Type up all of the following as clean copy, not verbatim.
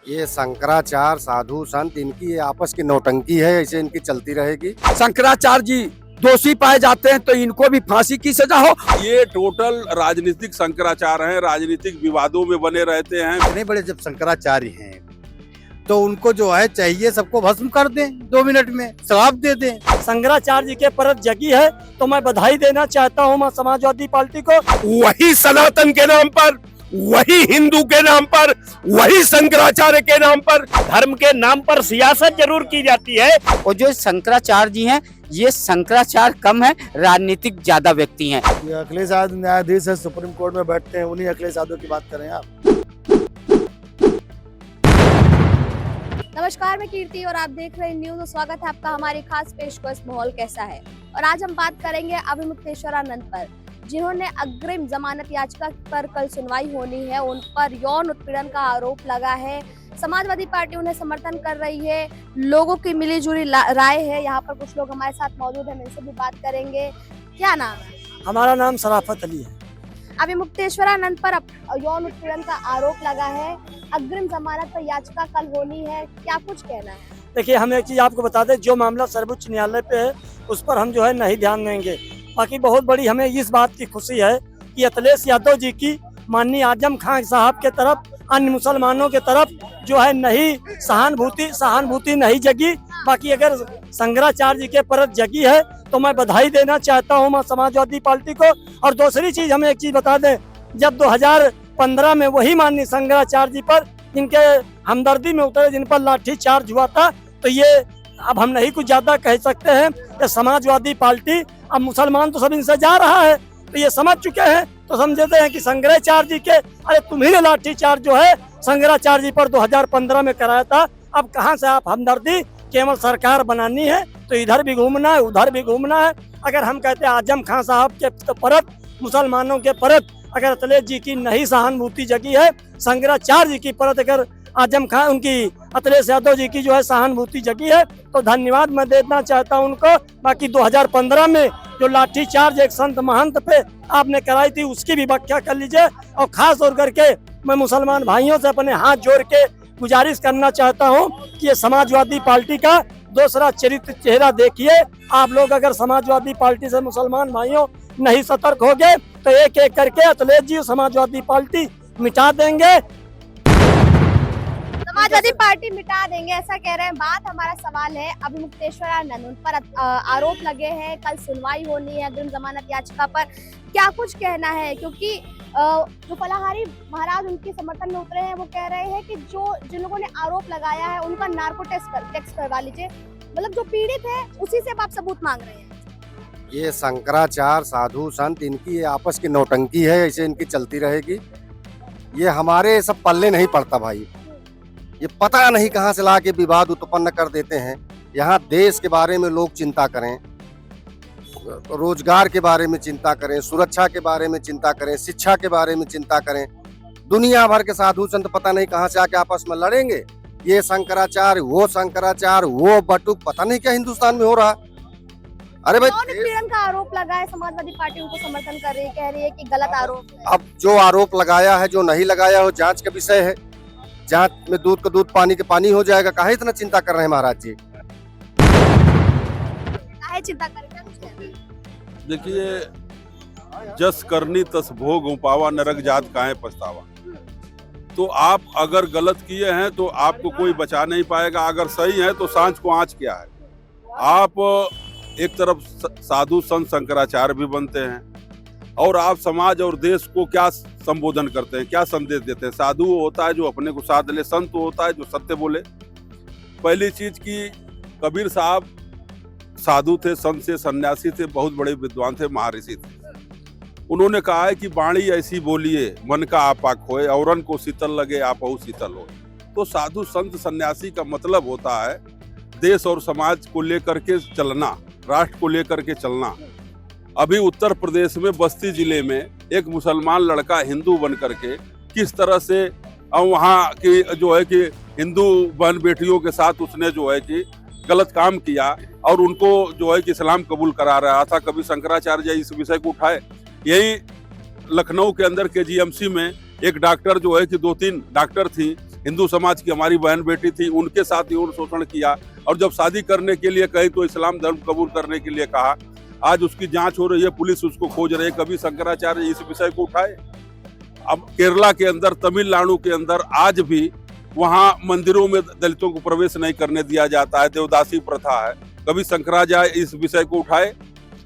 ये शंकराचार्य साधु संत इनकी ये आपस की नौटंकी है, ऐसे इनकी चलती रहेगी। शंकराचार्य जी दोषी पाए जाते हैं तो इनको भी फांसी की सजा हो। ये टोटल राजनीतिक शंकराचार्य हैं, राजनीतिक विवादों में बने रहते हैं। इतने बड़े जब शंकराचार्य हैं तो उनको जो है चाहिए सबको भस्म कर दें, 2 मिनट में श्राप दे दें। शंकराचार्य जी के परत जगी है तो मैं बधाई देना चाहता हूँ समाजवादी पार्टी को। वही सनातन के नाम पर, वही हिंदू के नाम पर, वही शंकराचार्य के नाम पर, धर्म के नाम पर सियासत जरूर की जाती है। और जो शंकराचार्य जी हैं ये शंकराचार्य कम है, राजनीतिक ज्यादा व्यक्ति हैं। ये अखिलेश यादव न्यायाधीश है, सुप्रीम कोर्ट में बैठते हैं, उन्हीं अखिलेश यादव की बात करें आप। नमस्कार, मैं कीर्ति और आप देख रहे हैं न्यूज़। तो स्वागत है आपका हमारी खास पेशकश माहौल कैसा है। और आज हम बात करेंगे अभिमुक्तेश्वरानंद पर, जिन्होंने अग्रिम जमानत याचिका पर कल सुनवाई होनी है। उन पर यौन उत्पीड़न का आरोप लगा है। समाजवादी पार्टी उन्हें समर्थन कर रही है। लोगों की मिलीजुली राय है। यहाँ पर कुछ लोग हमारे साथ मौजूद हैं, इनसे भी बात करेंगे। क्या नाम है? हमारा नाम शराफत अली है। अभिमुक्तेश्वरानंद पर यौन उत्पीड़न का आरोप लगा है। अग्रिम जमानत पर याचिका कल होनी है, क्या कुछ कहना है? देखिए, हम एक चीज आपको बता दें, जो मामला सर्वोच्च न्यायालय पे है उस पर हम जो है नहीं ध्यान देंगे। बाकी बहुत बड़ी हमें इस बात की खुशी है कि अखिलेश यादव जी की माननीय आजम खान साहब के तरफ, अन्य मुसलमानों के तरफ जो है नहीं सहानुभूति नहीं जगी। बाकी अगर शंकराचार्य जी के परत जगी है तो मैं बधाई देना चाहता हूँ समाजवादी पार्टी को। और दूसरी चीज हमें एक चीज बता दें, जब 2015 में वही माननीय शंकराचार्य जी पर जिनके हमदर्दी में उतरे, जिन पर लाठी चार्ज हुआ था, तो ये अब हम नहीं कुछ ज्यादा कह सकते हैं। ये समाजवादी पार्टी, अब मुसलमान तो सब इनसे जा रहा है तो ये समझ चुके हैं, तो समझते हैं कि शंकराचार्य जी के, अरे तुम्ही ने लाठी चार्ज जो है शंकराचार्य जी पर 2015 में कराया था। अब कहाँ से आप हमदर्दी, केवल सरकार बनानी है तो इधर भी घूमना है उधर भी घूमना है। अगर हम कहते हैं आजम खान साहब के परत, मुसलमानों के परत अगर अखिलेश जी की नहीं सहानुभूति जगी है, शंकराचार्य जी की परत अगर आजम खान, उनकी अखिलेश यादव जी की जो है सहानुभूति जगी है, तो धन्यवाद मैं देना चाहता हूं उनको। बाकी 2015 में जो लाठी चार्ज एक संत महंत पे आपने कराई थी, उसकी भी व्याख्या कर लीजिए। और खास तौर करके मैं मुसलमान भाइयों से अपने हाथ जोड़ के गुजारिश करना चाहता हूं कि ये समाजवादी पार्टी का दूसरा चेहरा देखिए। आप लोग अगर समाजवादी पार्टी से मुसलमान भाइयों नहीं सतर्क हो गए तो एक एक करके अखिलेश जी समाजवादी पार्टी मिटा देंगे। समाजवादी पार्टी मिटा देंगे ऐसा कह रहे हैं। बात, हमारा सवाल है अभिमुक्तेश्वरानंद, उन पर आरोप लगे हैं, कल सुनवाई होनी है अग्रिम जमानत याचिका पर, क्या कुछ कहना है? क्योंकि जो फलाहारी महाराज उनके समर्थन में उतरे हैं, वो कह रहे हैं कि जिन लोगों ने आरोप लगाया है उनका नार्को टेस्ट करवा लीजिए। मतलब जो पीड़ित है उसी से आप सबूत मांग रहे हैं। ये शंकराचार्य साधु संत इनकी ये आपस की नौटंकी है, ऐसे इनकी चलती रहेगी। ये हमारे सब पल्ले नहीं पड़ता भाई। ये पता नहीं कहाँ से ला के विवाद उत्पन्न कर देते हैं। यहाँ देश के बारे में लोग चिंता करें, रोजगार के बारे में चिंता करें, सुरक्षा के बारे में चिंता करें, शिक्षा के बारे में चिंता करें। दुनिया भर के साधु संत पता नहीं कहाँ से आके आपस में लड़ेंगे। ये शंकराचार्य, वो बटुक, पता नहीं क्या हिंदुस्तान में हो रहा। अरे भाई, यौन उत्पीड़न का आरोप लगा है, समाजवादी पार्टी उनको समर्थन कर रही है, कह रही है कि गलत आरोप है। अब जो आरोप लगाया है, जो नहीं लगाया हो, जांच का विषय है। जांच में दूध का दूध, पानी का पानी हो जाएगा। काहे इतना चिंता कर रहे हैं महाराज जी? काहे चिंता कर रहे हैं? देखिए, जस करनी तस भोग उपावा, नरक जात काहे पछतावा। तो आप अगर गलत किए हैं तो आपको कोई बचा नहीं पाएगा, अगर सही है तो सांझ को आँच क्या है। आप एक तरफ साधु संत शंकराचार्य भी बनते हैं और आप समाज और देश को क्या संबोधन करते हैं, क्या संदेश देते हैं? साधु वो होता है जो अपने को साथ ले, संत वो होता है जो सत्य बोले। पहली चीज की, कबीर साहब साधु थे, संत थे, सन्यासी थे, बहुत बड़े विद्वान थे, महर्षि थे। उन्होंने कहा है कि वाणी ऐसी बोलिए मन का आपा खोए, औरन को शीतल लगे आपहु शीतल हो। तो साधु संत सन्यासी का मतलब होता है देश और समाज को लेकर के चलना, राष्ट्र को लेकर के चलना। अभी उत्तर प्रदेश में बस्ती जिले में एक मुसलमान लड़का हिंदू बन करके किस तरह से वहाँ की जो है कि हिंदू बहन बेटियों के साथ उसने जो है कि गलत काम किया और उनको जो है कि इस्लाम कबूल करा रहा था। कभी शंकराचार्य इस विषय को उठाए। यही लखनऊ के अंदर KGMC में एक डॉक्टर जो है कि 2-3 डॉक्टर थी हिंदू समाज की हमारी बहन बेटी थी, उनके साथ यौन शोषण किया, और जब शादी करने के लिए कही तो इस्लाम धर्म कबूल करने के लिए कहा। आज उसकी जांच हो रही है, पुलिस उसको खोज रही है। कभी शंकराचार्य इस विषय को उठाए? अब केरला के अंदर, तमिलनाडु के अंदर आज भी वहां मंदिरों में दलितों को प्रवेश नहीं करने दिया जाता है, देवदासी प्रथा है। कभी शंकराचार्य इस विषय को उठाए?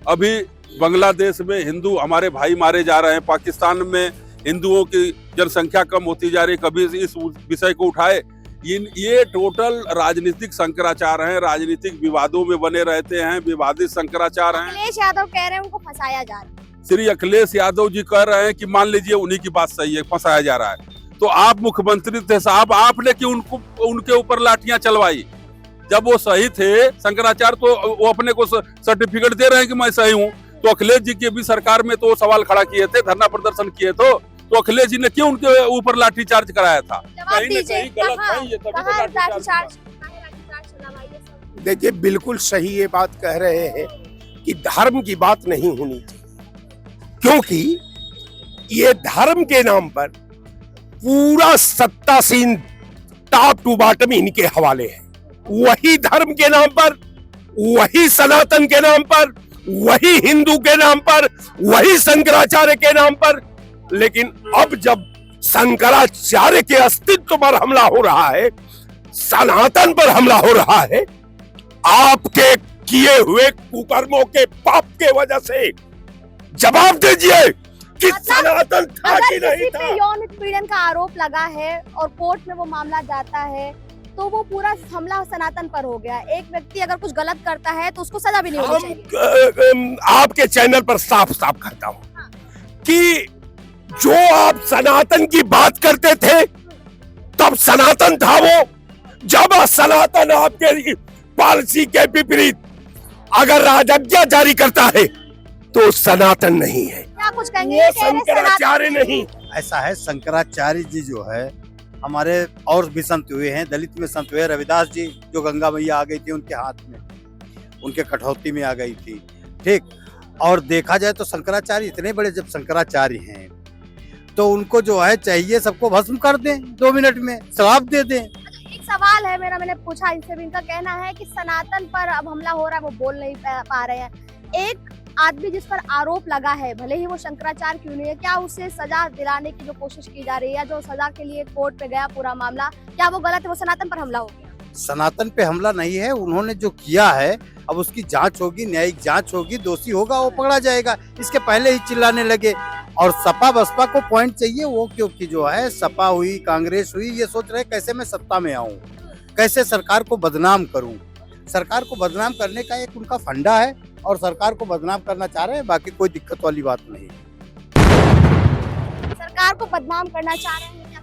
अभी बांग्लादेश में हिंदू हमारे भाई मारे जा रहे हैं, पाकिस्तान में हिंदुओं की जनसंख्या कम होती जा रही है, कभी इस विषय को उठाए? ये टोटल राजनीतिक शंकराचार हैं, राजनीतिक विवादों में बने रहते हैं, विवादित शंकराचार हैं। अखिलेश यादव कह रहे हैं उनको फंसाया जा रहा है। श्री अखिलेश यादव जी कह रहे हैं कि मान लीजिए उन्हीं की बात सही है, फंसाया जा रहा है, तो आप मुख्यमंत्री थे साहब, आपने क्यों उनके ऊपर लाठियां चलवाई? जब वो सही थे शंकराचार्य, तो वो अपने को सर्टिफिकेट दे रहे हैं कि मैं सही हूँ। तो अखिलेश जी की भी सरकार में तो सवाल खड़ा किए थे, धरना प्रदर्शन किए, तो अखिलेश जी ने क्यों उनके ऊपर लाठीचार्ज कराया था? कहीं न कहीं गलत है ये, तभी तो लाठीचार्ज। देखिए, बिल्कुल सही ये बात कह रहे हैं कि धर्म की बात नहीं होनी चाहिए, क्योंकि ये धर्म के नाम पर पूरा सत्तासीन टॉप टू बॉटम इनके हवाले है। वही धर्म के नाम पर, वही सनातन के नाम पर, वही हिंदू के नाम पर, वही शंकराचार्य के नाम पर। लेकिन अब जब शंकराचार्य के अस्तित्व पर हमला हो रहा है, सनातन पर हमला हो रहा है, आपके किए हुए कुकर्मों के पाप के वजह से जवाब दीजिए कि सनातन था कि नहीं था। यौन उत्पीड़न का आरोप लगा है और कोर्ट में वो मामला जाता है, तो वो पूरा हमला सनातन पर हो गया। एक व्यक्ति अगर कुछ गलत करता है तो उसको सजा भी नहीं होनी चाहिए। आपके चैनल पर साफ साफ कहता हूं कि जो आप सनातन की बात करते थे तब सनातन था वो। जब सनातन आपके पॉलिसी के विपरीत अगर राजज्ञा जारी करता है तो सनातन नहीं है, क्या कुछ कहेंगे? वो शंकराचार्य नहीं। ऐसा है, शंकराचार्य जी जो है हमारे और भी संत हुए हैं, दलित में संत हुए। रविदास जी जो गंगा मैया आ गई थी उनके हाथ में, उनके कठौती में आ गई थी, ठीक। और देखा जाए तो शंकराचार्य इतने बड़े जब शंकराचार्य हैं तो उनको जो है चाहिए सबको भस्म कर दें, 2 मिनट में श्राप दे दें। एक सवाल है मेरा, मैंने पूछा इनसे भी, इनका कहना है कि सनातन पर अब हमला हो रहा है, वो बोल नहीं पा रहे हैं। एक आदमी जिस पर आरोप लगा है, भले ही वो शंकराचार्य क्यों नहीं है, क्या उसे सजा दिलाने की जो कोशिश की जा रही है, जो सजा के लिए कोर्ट पे गया पूरा मामला, क्या वो गलत है? वो सनातन पर हमला हो गया। सनातन पे हमला नहीं है, उन्होंने जो किया है अब उसकी जांच होगी, न्यायिक जांच होगी, दोषी होगा वो पकड़ा जाएगा। इसके पहले ही चिल्लाने लगे। और सपा बसपा को पॉइंट चाहिए, वो क्योंकि जो है सपा हुई, कांग्रेस हुई, ये सोच रहे कैसे मैं सत्ता में आऊं, कैसे सरकार को बदनाम करूं। सरकार को बदनाम करने का एक उनका फंडा है और सरकार को बदनाम करना चाह रहे हैं, बाकी कोई दिक्कत वाली बात नहीं। सरकार को बदनाम करना चाह रहे हैं क्या?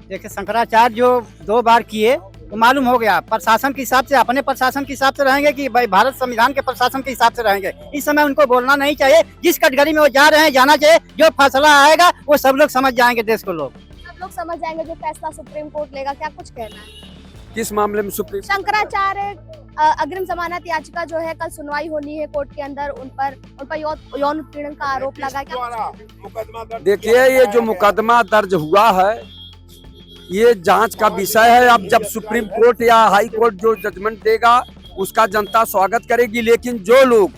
देखिए, शंकराचार्य जो 2 बार किए तो मालूम हो गया। प्रशासन के हिसाब से, अपने प्रशासन के हिसाब से रहेंगे कि भाई भारत संविधान के प्रशासन के हिसाब से रहेंगे। इस समय उनको बोलना नहीं चाहिए। जिस कैटेगरी में वो जा रहे हैं जाना चाहिए। जो फैसला आएगा वो सब लोग समझ जाएंगे, देश को लोग सब लोग समझ जाएंगे जो फैसला सुप्रीम कोर्ट लेगा। क्या कुछ कहना है? किस मामले में सुप्रीम? शंकराचार्य अग्रिम जमानत याचिका जो है, कल सुनवाई होनी है कोर्ट के अंदर, उन पर यौन उत्पीड़न का आरोप लगा। क्या देखिए, ये जो मुकदमा दर्ज हुआ है ये जांच का विषय है। अब जब सुप्रीम कोर्ट या हाई कोर्ट जो जजमेंट देगा उसका जनता स्वागत करेगी। लेकिन जो लोग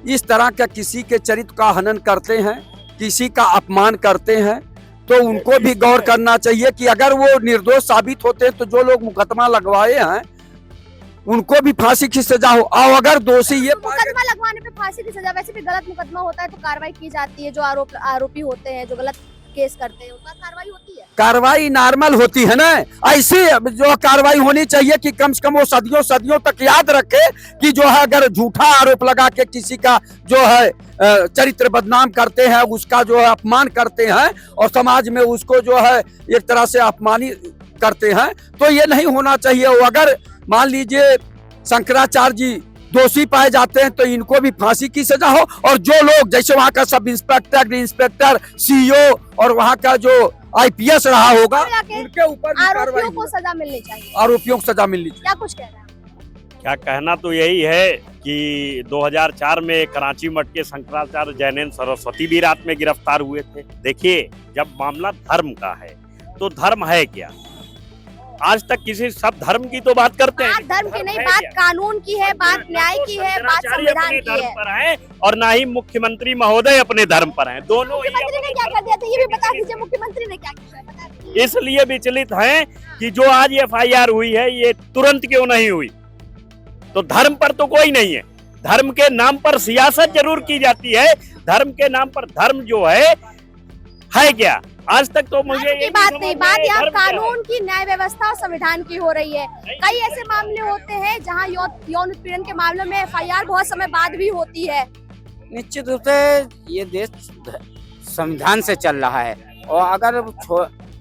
इस तरह का किसी के चरित्र का हनन करते हैं, किसी का अपमान करते हैं, तो उनको भी गौर करना चाहिए कि अगर वो निर्दोष साबित होते हैं तो जो लोग मुकदमा लगवाए हैं उनको भी फांसी की सजा हो। और अगर दोषी ये मुकदमा लगवाने पे फांसी की सजा, वैसे भी गलत मुकदमा होता है तो कार्रवाई की जाती है। जो आरोपी होते हैं, जो गलत केस करते हैं, उनका कार्रवाई होती है। कार्रवाई नॉर्मल होती है ना, ऐसी जो कार्रवाई होनी चाहिए कि कम से कम वो सदियों तक याद रखे कि जो है अगर झूठा आरोप लगा के किसी का जो है चरित्र बदनाम करते हैं, उसका जो है अपमान करते हैं और समाज में उसको जो है एक तरह से अपमानित करते हैं, तो ये नहीं होना चाहिए। वो अगर मान लीजिए शंकराचार्य जी दोषी पाए जाते हैं तो इनको भी फांसी की सजा हो। और जो लोग जैसे वहाँ का सब इंस्पेक्टर, सीईओ और वहाँ का जो आईपीएस रहा होगा उनके ऊपर आरोपियों को सजा मिलनी चाहिए। आरोपियों को सजा मिलनी चाहिए। क्या कुछ कहना है? क्या कहना तो यही है कि 2004 में कराची मठ के शंकराचार्य जैनेन्द्र सरस्वती भी रात में गिरफ्तार हुए थे। देखिए, जब मामला धर्म का है तो धर्म है क्या? आज तक किसी सब धर्म की तो बात करते हैं, बात धर्म की नहीं, बात कानून की है, बात न्याय की है, बात शंकराचार्य संविधान अपने की धर्म है। पर हैं और ना ही मुख्यमंत्री महोदय अपने धर्म पर हैं, दोनों ही मुख्यमंत्री ने क्या कर दिया था ये भी बता दीजिए, मुख्यमंत्री ने क्या किया है, बता दीजिए। इसलिए विचलित हैं कि जो आज एफआईआर हुई है ये तुरंत क्यों नहीं हुई। तो धर्म पर तो कोई नहीं है, धर्म के नाम पर सियासत जरूर की जाती है, धर्म के नाम पर धर्म जो है क्या? आज तक तो मुझे धर्म की बात नहीं, बात यहाँ कानून की, न्याय व्यवस्था और संविधान की हो रही है। कई ऐसे मामले होते हैं जहाँ यौन उत्पीड़न के मामलों में एफआईआर बहुत समय बाद भी होती है। निश्चित रूप से ये देश संविधान से चल रहा है, और अगर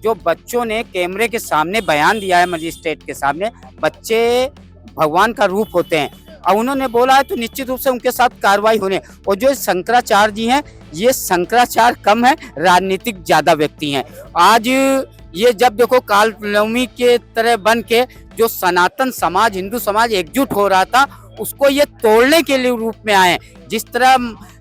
जो बच्चों ने कैमरे के सामने बयान दिया है मजिस्ट्रेट के सामने, बच्चे भगवान का रूप होते हैं और उन्होंने बोला है, तो निश्चित रूप से उनके साथ कार्रवाई होने। और जो शंकराचार्य जी हैं, ये शंकराचार्य कम है, राजनीतिक ज्यादा व्यक्ति हैं। आज ये जब देखो कालनेमी के तरह बन के जो सनातन समाज, हिंदू समाज एकजुट हो रहा था, उसको ये तोड़ने के लिए रूप में आए। जिस तरह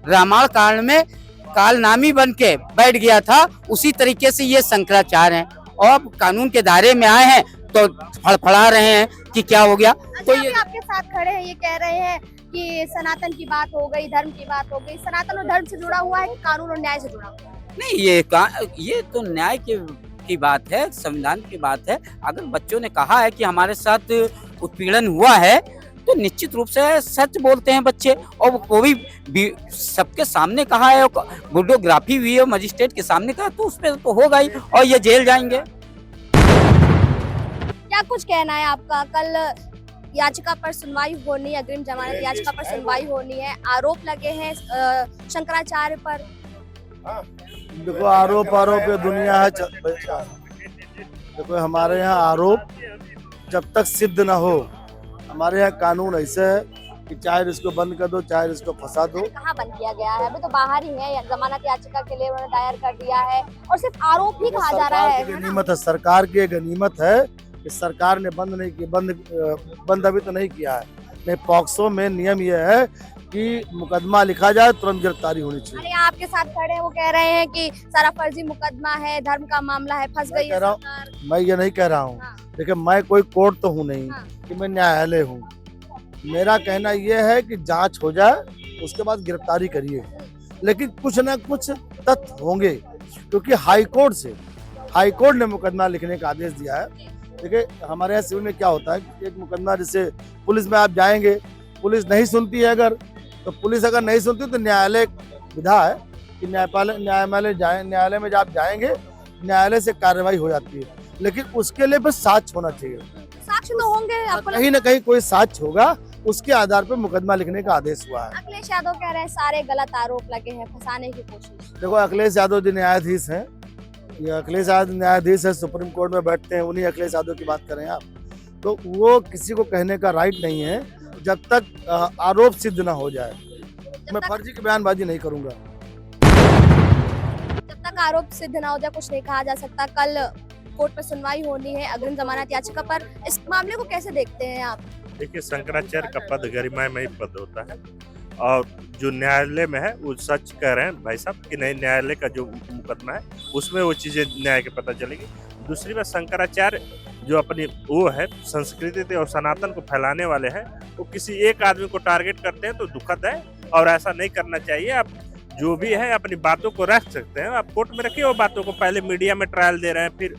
रामायण काल में कालनामी बन के बैठ गया था, उसी तरीके से ये शंकराचार्य हैं और कानून के दायरे में आए हैं तो फड़फड़ा रहे हैं कि क्या हो गया। तो ये आपके साथ खड़े हैं, ये कह रहे हैं कि सनातन की बात हो गई, धर्म की बात हो गई। सनातन और धर्म से जुड़ा हुआ है कि कानून और न्याय से जुड़ा हुआ है? नहीं, ये तो न्याय की बात है, संविधान की बात है। अगर बच्चों ने कहा है कि हमारे साथ उत्पीड़न हुआ है, तो निश्चित रूप से सच बोलते हैं बच्चे, और वो भी सबके सामने कहा है, वीडियोग्राफी हुई है, मजिस्ट्रेट के सामने कहा, तो उस पर तो होगा ही और ये जेल जाएंगे। क्या कुछ कहना है आपका? कल याचिका पर सुनवाई होनी, अग्रिम जमानत याचिका पर सुनवाई होनी है, आरोप लगे हैं शंकराचार्य पर। देखो आरोप पे दुनिया है। देखो हमारे यहाँ आरोप जब तक सिद्ध ना हो, हमारे यहाँ कानून ऐसे है कि चाहे इसको बंद कर दो, चाहे इसको फंसा दो। कहाँ बंद किया गया है? अभी तो बाहर ही है, जमानत याचिका के लिए उन्होंने दायर कर दिया है और सिर्फ आरोप ही कहा जा रहा है। गनीमत है, सरकार की गनीमत है कि सरकार ने बंद नहीं किया, बंद अभी तो नहीं किया है। नहीं, पॉक्सो में नियम यह है कि मुकदमा लिखा जाए, तुरंत गिरफ्तारी होनी चाहिए। अरे आपके साथ खड़े हैं, वो कह रहे हैं कि सारा फर्जी मुकदमा है, धर्म का मामला है, फंस गई है सरकार। मैं ये नहीं कह रहा हूँ। हाँ। देखिए, मैं कोई कोर्ट तो हूँ नहीं। हाँ। कि मैं न्यायालय हूँ। मेरा कहना यह है कि जांच हो जाए, उसके बाद गिरफ्तारी करिए, लेकिन कुछ ना कुछ तथ्य होंगे, क्योंकि हाईकोर्ट ने मुकदमा लिखने का आदेश दिया है। देखिए, हमारे यहाँ सिविल में क्या होता है कि एक मुकदमा, जैसे पुलिस में आप जाएंगे, पुलिस नहीं सुनती है, तो पुलिस अगर नहीं सुनती तो न्यायालय विधा है कि न्यायालय में जब आप जाएंगे, न्यायालय से कार्रवाई हो जाती है, लेकिन उसके लिए बस साक्ष्य होना चाहिए। साक्ष्य तो होंगे, आपको कहीं ना कहीं कोई साक्ष्य होगा, उसके आधार पर मुकदमा लिखने का आदेश हुआ है। अखिलेश यादव कह रहे हैं सारे गलत आरोप लगे हैं, फंसाने की कोशिश। देखो, अखिलेश यादव जी न्यायाधीश हैं, ये अखिलेश यादव न्यायाधीश है, सुप्रीम कोर्ट में बैठते हैं, उन्हीं अखिलेश यादव की बात करें आप, तो वो किसी को कहने का राइट नहीं है जब तक आरोप सिद्ध ना हो जाए। मैं फर्जी की बयानबाजी नहीं करूंगा। जब तक आरोप सिद्ध ना हो जाए कुछ नहीं कहा जा सकता। कल कोर्ट में सुनवाई होनी है अग्रिम जमानत याचिका पर, इस मामले को कैसे देखते हैं आप? देखिए, शंकराचार्य का पद गरिमामय पद होता है, और जो न्यायालय में है वो सच कह रहे हैं भाई साहब कि नहीं, न्यायालय का जो मुकदमा है उसमें वो चीजें न्याय के पता चलेगी। दूसरी बात, शंकराचार्य जो अपनी वो है संस्कृति और सनातन को फैलाने वाले हैं, वो किसी एक आदमी को टारगेट करते हैं तो दुखद है, और ऐसा नहीं करना चाहिए। आप जो भी है अपनी बातों को रख सकते हैं, आप कोर्ट में रखिए वो बातों को। पहले मीडिया में ट्रायल दे रहे हैं, फिर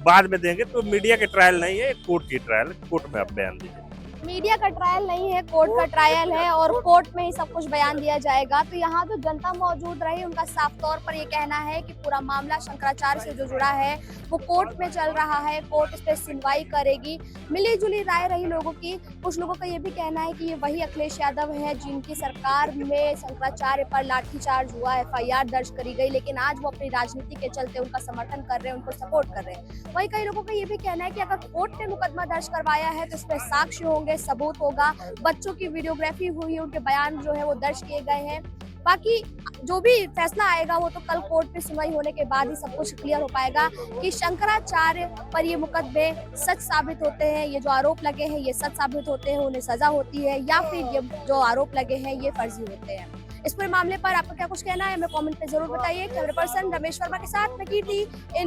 बाद में देंगे, तो मीडिया के ट्रायल नहीं है, कोर्ट की ट्रायल, कोर्ट में आप बयान दीजिए। मीडिया का ट्रायल नहीं है, कोर्ट का ट्रायल है और कोर्ट में ही सब कुछ बयान दिया जाएगा। तो यहाँ जो जनता मौजूद रही, उनका साफ तौर पर ये कहना है कि पूरा मामला शंकराचार्य से जो जुड़ा है वो कोर्ट में चल रहा है, कोर्ट इस पर सुनवाई करेगी। मिली जुली राय रही लोगों की। कुछ लोगों का ये भी कहना है कि ये वही अखिलेश यादव है जिनकी सरकार में शंकराचार्य पर लाठीचार्ज हुआ, एफआईआर दर्ज करी गई, लेकिन आज वो अपनी राजनीति के चलते उनका समर्थन कर रहे हैं, उनको सपोर्ट कर रहे हैं। वहीं कई लोगों का ये भी कहना है कि अगर कोर्ट ने मुकदमा दर्ज करवाया है तो इस पर साक्ष्य होंगे, सबूत होगा, बच्चों की वीडियोग्राफी हुई है, उनके बयान जो है वो दर्ज किए गए हैं। बाकी जो भी फैसला आएगा वो तो कल कोर्ट में सुनवाई होने के बाद ही सब कुछ क्लियर हो पाएगा कि शंकराचार्य पर ये मुकदमे सच साबित होते हैं, ये जो आरोप लगे हैं ये सच साबित होते हैं, उन्हें सजा होती है, या फिर ये जो आरोप लगे हैं ये फर्जी होते हैं। इस पूरे मामले पर आपका क्या कुछ कहना है हमें कमेंट में जरूर बताइए। कैमरा पर्सन रमेश वर्मा के साथ मैं कीर्ति इन